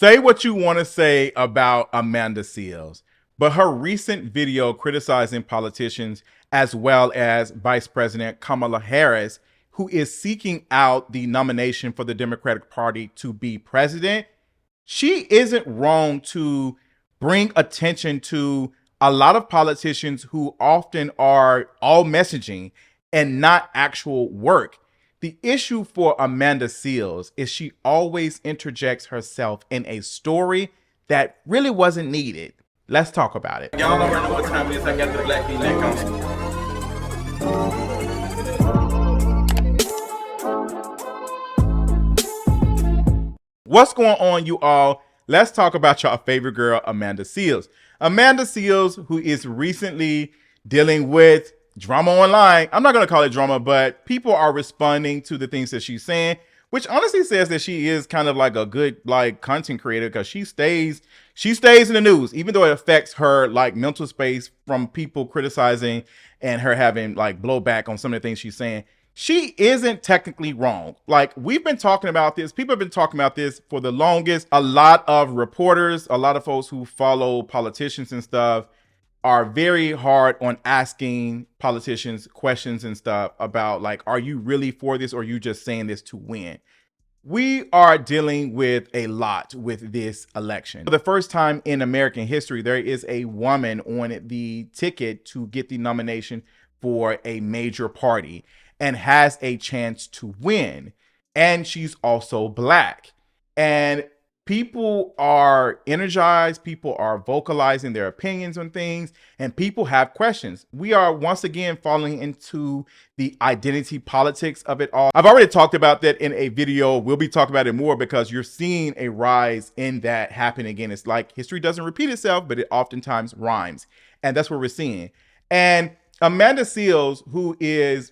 Say what you want to say about Amanda Seales, but her recent video criticizing politicians as well as Vice President Kamala Harris, who is seeking out the nomination for the Democratic Party to be president, she isn't wrong to bring attention to a lot of politicians who often are all messaging and not actual work. The issue for Amanda Seales is she always interjects herself in a story that really wasn't needed. Let's talk about it. Y'all already know what time it is. I got the black V-neck on. What's going on, you all? Let's talk about your favorite girl, Amanda Seales. Amanda Seales, who is recently dealing with drama online. I'm not going to call it drama, but people are responding to the things that she's saying, which honestly says that she is kind of like a good content creator, because she stays in the news, even though it affects her mental space from people criticizing and her having blowback on some of the things she's saying. She isn't technically wrong. We've been talking about this. People have been talking about this for the longest. A lot of reporters, a lot of folks who follow politicians and stuff are very hard on asking politicians questions and stuff about are you really for this, or are you just saying this to win? We are dealing with a lot with this election. For the first time in American history, there is a woman on the ticket to get the nomination for a major party and has a chance to win. And she's also Black. And people are energized, people are vocalizing their opinions on things, and people have questions. We are once again falling into the identity politics of it all. I've already talked about that in a video. We'll be talking about it more because you're seeing a rise in that happen again. It's like history doesn't repeat itself, but it oftentimes rhymes. And that's what we're seeing. And Amanda Seales, who is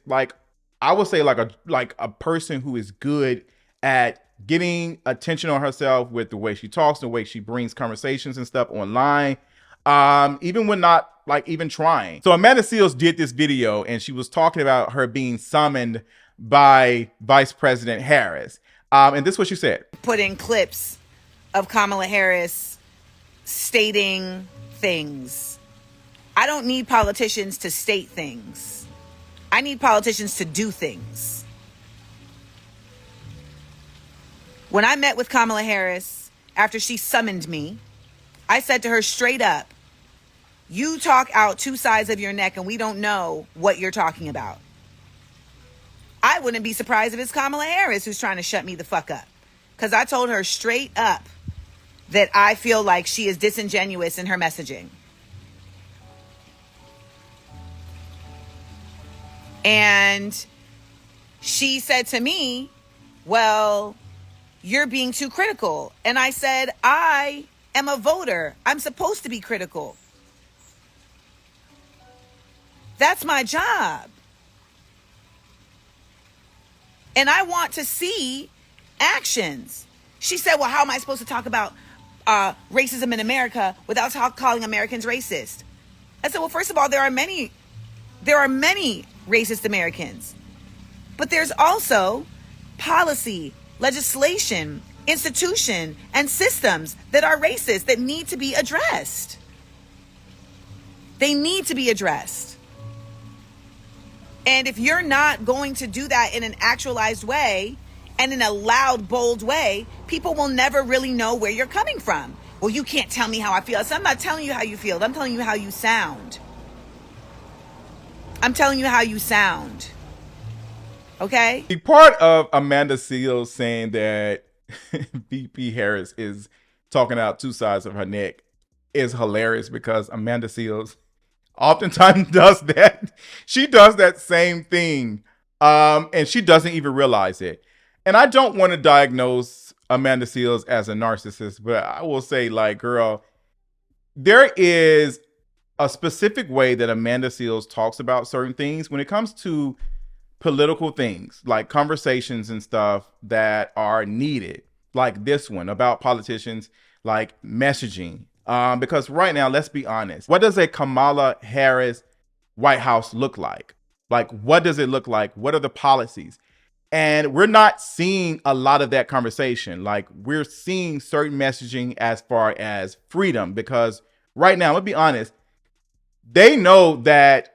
I would say a person who is good at getting attention on herself with the way she talks, the way she brings conversations and stuff online, even when not even trying. So Amanda Seales did this video and she was talking about her being summoned by Vice President Harris. And this is what she said. Put in clips of Kamala Harris stating things. I don't need politicians to state things. I need politicians to do things. When I met with Kamala Harris after she summoned me, I said to her straight up, you talk out two sides of your neck and we don't know what you're talking about. I wouldn't be surprised if it's Kamala Harris who's trying to shut me the fuck up. Because I told her straight up that I feel like she is disingenuous in her messaging. And she said to me, well, you're being too critical. And I said, I am a voter. I'm supposed to be critical. That's my job. And I want to see actions. She said, well, how am I supposed to talk about racism in America without calling Americans racist? I said, well, first of all, there are many racist Americans, but there's also policy, legislation, institution, and systems that are racist that need to be addressed. They need to be addressed. And if you're not going to do that in an actualized way and in a loud, bold way, people will never really know where you're coming from. Well, you can't tell me how I feel. So I'm not telling you how you feel. I'm telling you how you sound. I'm telling you how you sound. Okay? The part of Amanda Seales saying that VP Harris is talking out two sides of her neck is hilarious, because Amanda Seales oftentimes does that. She does that same thing, and she doesn't even realize it. And I don't want to diagnose Amanda Seales as a narcissist, but I will say, girl, there is a specific way that Amanda Seales talks about certain things when it comes to political things, like conversations and stuff that are needed, like this one about politicians, messaging. Because right now, let's be honest, what does a Kamala Harris White House look like? What does it look like? What are the policies? And we're not seeing a lot of that conversation. Like, we're seeing certain messaging as far as freedom, because right now, let's be honest, they know that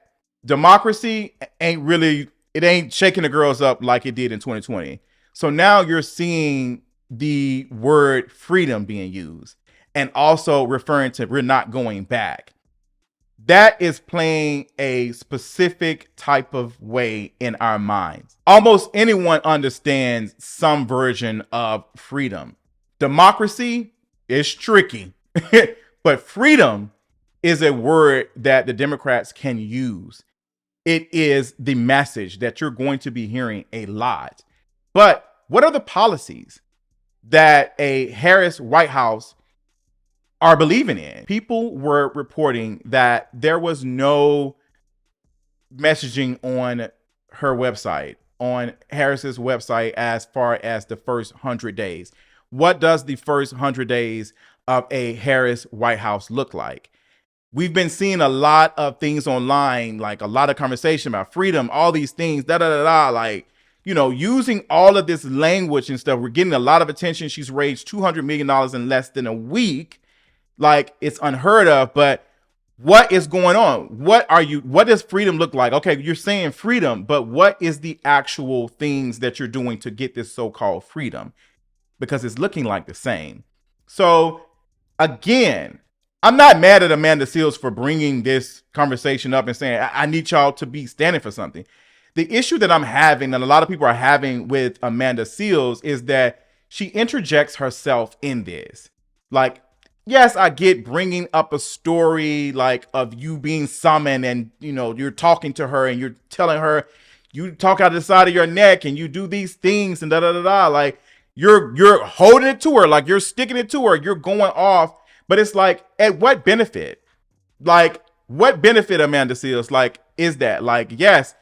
democracy it ain't shaking the girls up like it did in 2020. So now you're seeing the word freedom being used and also referring to we're not going back. That is playing a specific type of way in our minds. Almost anyone understands some version of freedom. Democracy is tricky, but freedom is a word that the Democrats can use. It is the message that you're going to be hearing a lot. But what are the policies that a Harris White House are believing in? People were reporting that there was no messaging on her website, on Harris's website, as far as the first 100 days. What does the first 100 days of a Harris White House look like? We've been seeing a lot of things online, like a lot of conversation about freedom, all these things, like, using all of this language and stuff. We're getting a lot of attention. She's raised $200 million in less than a week. Like, it's unheard of. But what is going on? What does freedom look like? Okay, you're saying freedom, but what is the actual things that you're doing to get this so-called freedom? Because it's looking like the same. So again, I'm not mad at Amanda Seales for bringing this conversation up and saying, I need y'all to be standing for something. The issue that I'm having, and a lot of people are having with Amanda Seales, is that she interjects herself in this. Like, yes, I get bringing up a story like of you being summoned and, you're talking to her and you're telling her, you talk out of the side of your neck and you do these things and like you're holding it to her, like you're sticking it to her, you're going off. But it's like, at what benefit? Like, what benefit, Amanda Seales? Like, is that? Like, yes,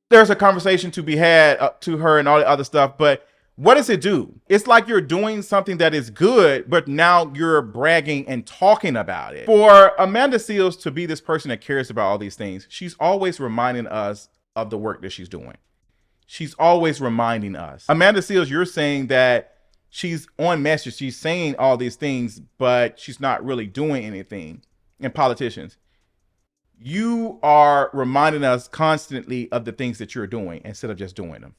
there's a conversation to be had to her and all the other stuff, but what does it do? It's like you're doing something that is good, but now you're bragging and talking about it. For Amanda Seales to be this person that cares about all these things, she's always reminding us of the work that she's doing. She's always reminding us. Amanda Seales, you're saying that she's on message. She's saying all these things, but she's not really doing anything. And politicians, you are reminding us constantly of the things that you're doing instead of just doing them.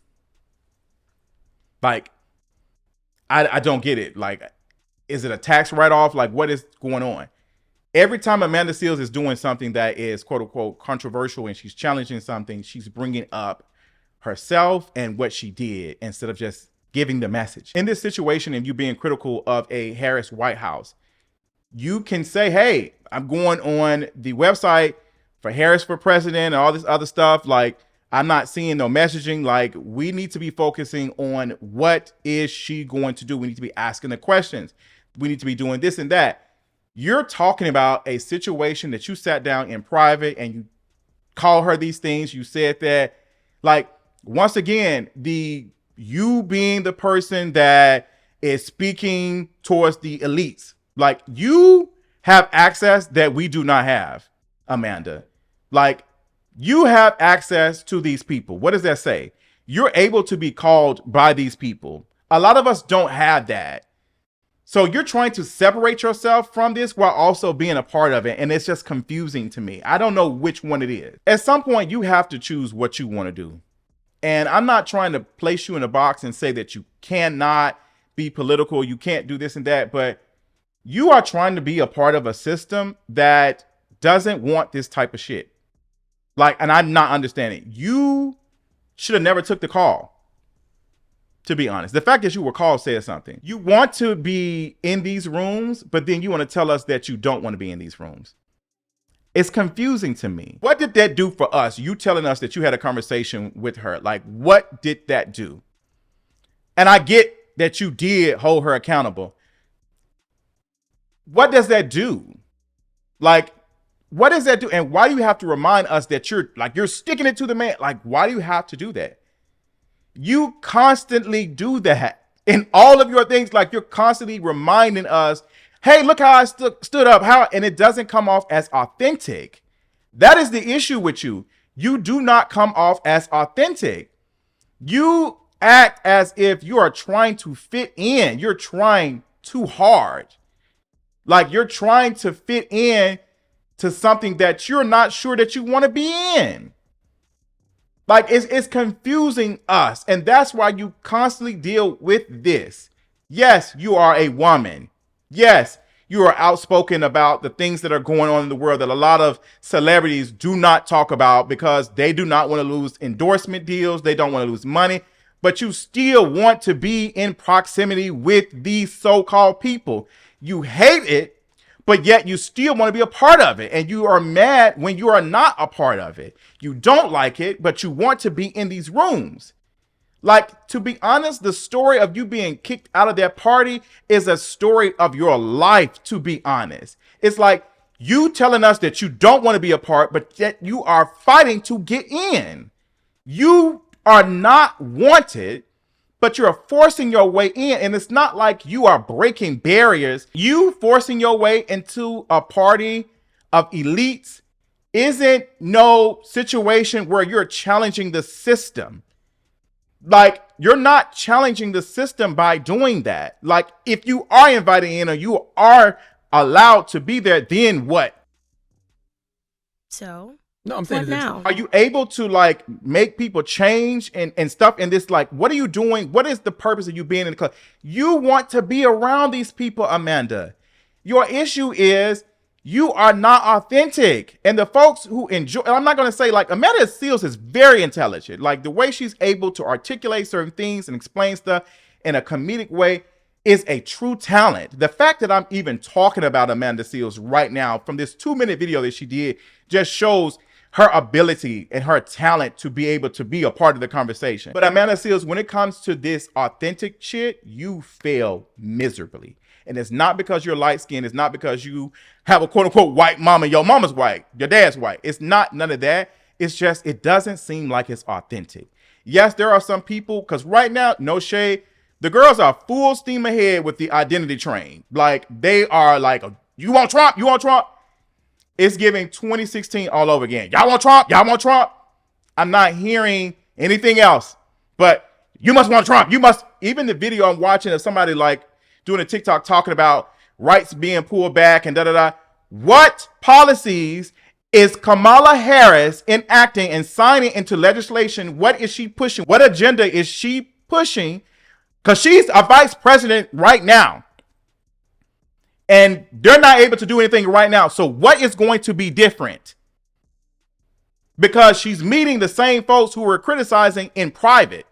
Like, I don't get it. Like, is it a tax write-off? Like, what is going on? Every time Amanda Seales is doing something that is quote unquote controversial and she's challenging something, she's bringing up herself and what she did instead of just giving the message. In this situation, and you being critical of a Harris White House, you can say, hey, I'm going on the website for Harris for president and all this other stuff. Like, I'm not seeing no messaging. Like, we need to be focusing on what is she going to do. We need to be asking the questions. We need to be doing this and that. You're talking about a situation that you sat down in private and you call her these things. You said that, like, once again, you being the person that is speaking towards the elites, like, you have access that we do not have, Amanda. Like, you have access to these people. What does that say? You're able to be called by these people. A lot of us don't have that. So you're trying to separate yourself from this while also being a part of it. And it's just confusing to me. I don't know which one it is. At some point, you have to choose what you want to do. And I'm not trying to place you in a box and say that you cannot be political, you can't do this and that, but you are trying to be a part of a system that doesn't want this type of shit. Like, and I'm not understanding. You should have never took the call, to be honest. The fact that you were called says something. You want to be in these rooms, but then you want to tell us that you don't want to be in these rooms. It's confusing to me. What did that do for us? You telling us that you had a conversation with her. Like, what did that do? And I get that you did hold her accountable. What does that do? Like, what does that do? And why do you have to remind us that you're sticking it to the man? Like, why do you have to do that? You constantly do that in all of your things. Like, you're constantly reminding us, hey, look how I stood up. And it doesn't come off as authentic. That is the issue with you. You do not come off as authentic. You act as if you are trying to fit in. You're trying too hard. Like you're trying to fit in to something that you're not sure that you want to be in. Like it's confusing us. And that's why you constantly deal with this. Yes, you are a woman. Yes, you are outspoken about the things that are going on in the world that a lot of celebrities do not talk about because they do not want to lose endorsement deals. They don't want to lose money, but you still want to be in proximity with these so-called people. You hate it, but yet you still want to be a part of it. And you are mad when you are not a part of it. You don't like it, but you want to be in these rooms. Like, to be honest, the story of you being kicked out of that party is a story of your life, to be honest. It's like you telling us that you don't want to be a part, but yet you are fighting to get in. You are not wanted, but you're forcing your way in. And it's not like you are breaking barriers. You forcing your way into a party of elites isn't no situation where you're challenging the system. Like, you're not challenging the system by doing that. Like, if you are invited in or you are allowed to be there, then what? So, No, I'm saying what now? Are you able to like make people change and stuff in this? Like, what are you doing? What is the purpose of you being in the club? You want to be around these people, Amanda. Your issue is you are not authentic. And the folks who enjoy, and I'm not going to say like Amanda Seals is very intelligent. Like the way she's able to articulate certain things and explain stuff in a comedic way is a true talent. The fact that I'm even talking about Amanda Seals right now from this 2-minute video that she did just shows her ability and her talent to be able to be a part of the conversation. But Amanda Seals, when it comes to this authentic shit, you fail miserably. And it's not because you're light skinned. It's not because you have a quote unquote white mama. Your mama's white. Your dad's white. It's not none of that. It's just, it doesn't seem like it's authentic. Yes, there are some people, because right now, no shade, the girls are full steam ahead with the identity train. Like they are like, you want Trump? You want Trump? It's giving 2016 all over again. Y'all want Trump? Y'all want Trump? I'm not hearing anything else, but you must want Trump. You must, even the video I'm watching of somebody like doing a TikTok talking about rights being pulled back and da-da-da. What policies is Kamala Harris enacting and signing into legislation? What is she pushing? What agenda is she pushing? Because she's a vice president right now. And they're not able to do anything right now. So what is going to be different? Because she's meeting the same folks who were criticizing in private.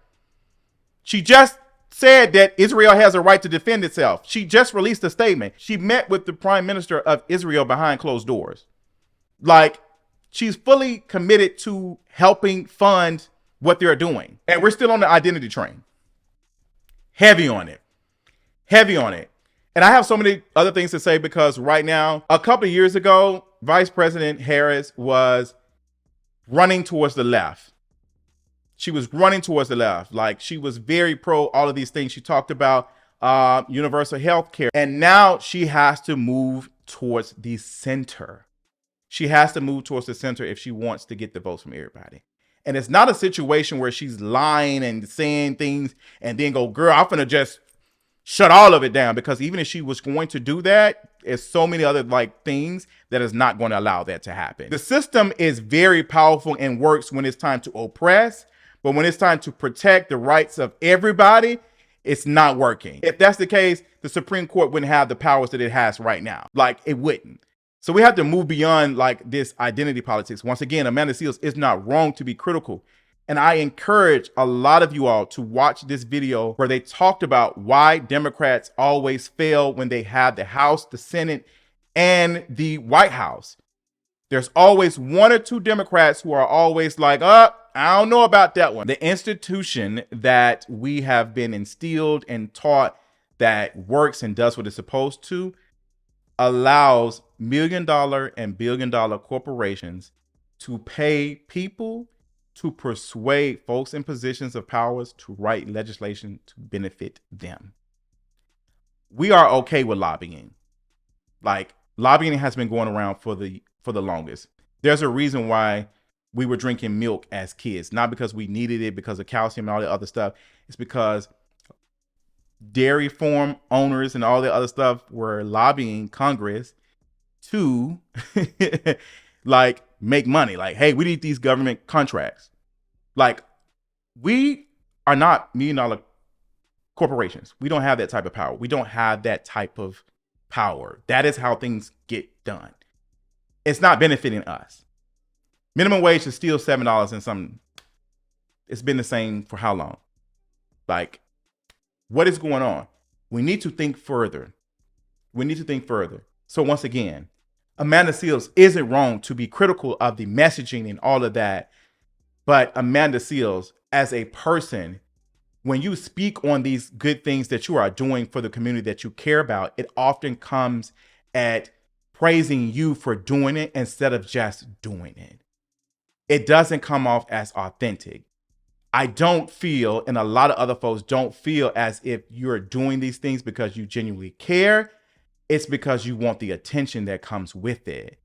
She just said that Israel has a right to defend itself. She just released a statement. She met with the prime minister of Israel behind closed doors. Like, she's fully committed to helping fund what they're doing. And we're still on the identity train. Heavy on it. Heavy on it. And I have so many other things to say because right now, a couple of years ago, Vice President Harris was running towards the left. She was running towards the left. Like she was very pro all of these things. She talked about universal health care. And now she has to move towards the center. She has to move towards the center if she wants to get the votes from everybody. And it's not a situation where she's lying and saying things and then go, girl, I'm finna just shut all of it down, because even if she was going to do that, there's so many other like things that is not going to allow that to happen. The system is very powerful and works when it's time to oppress, but when it's time to protect the rights of everybody, it's not working. If that's the case, the Supreme Court wouldn't have the powers that it has right now. Like it wouldn't. So we have to move beyond like this identity politics. Once again, Amanda Seals is not wrong to be critical. And I encourage a lot of you all to watch this video where they talked about why Democrats always fail when they have the House, the Senate, and the White House. There's always one or two Democrats who are always like, I don't know about that one. The institution that we have been instilled and taught that works and does what it's supposed to allows $1 million and $1 billion corporations to pay people to persuade folks in positions of powers to write legislation to benefit them. We are okay with lobbying. Like lobbying has been going around for the longest. There's a reason why we were drinking milk as kids, not because we needed it because of calcium and all the other stuff. It's because dairy farm owners and all the other stuff were lobbying Congress to like make money. Like, hey, we need these government contracts. Like, we are not $1 million corporations. We don't have that type of power. We don't have that type of power. That is how things get done. It's not benefiting us. Minimum wage is still $7 and something. It's been the same for how long? Like, what is going on? We need to think further. We need to think further. So once again, Amanda Seales isn't wrong to be critical of the messaging and all of that. But Amanda Seales, as a person, when you speak on these good things that you are doing for the community that you care about, it often comes at praising you for doing it instead of just doing it. It doesn't come off as authentic. I don't feel, and a lot of other folks don't feel, as if you're doing these things because you genuinely care. It's because you want the attention that comes with it.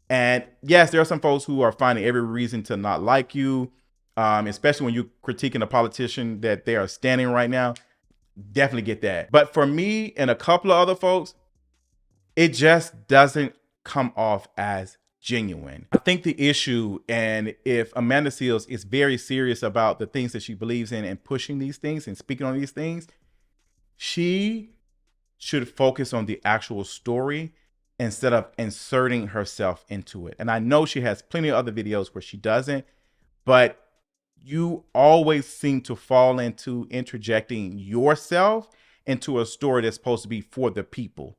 And yes, there are some folks who are finding every reason to not like you, especially when you're critiquing a politician that they are standing right now. Definitely get that. But for me and a couple of other folks, it just doesn't come off as genuine. I think the issue, and if Amanda Seales is very serious about the things that she believes in and pushing these things and speaking on these things, she should focus on the actual story instead of inserting herself into it. And I know she has plenty of other videos where she doesn't, but you always seem to fall into interjecting yourself into a story that's supposed to be for the people.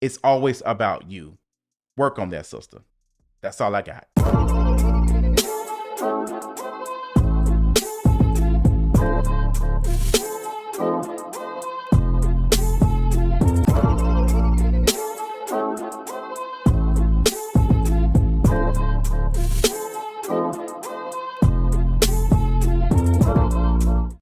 It's always about you. Work on that, sister. That's all I got.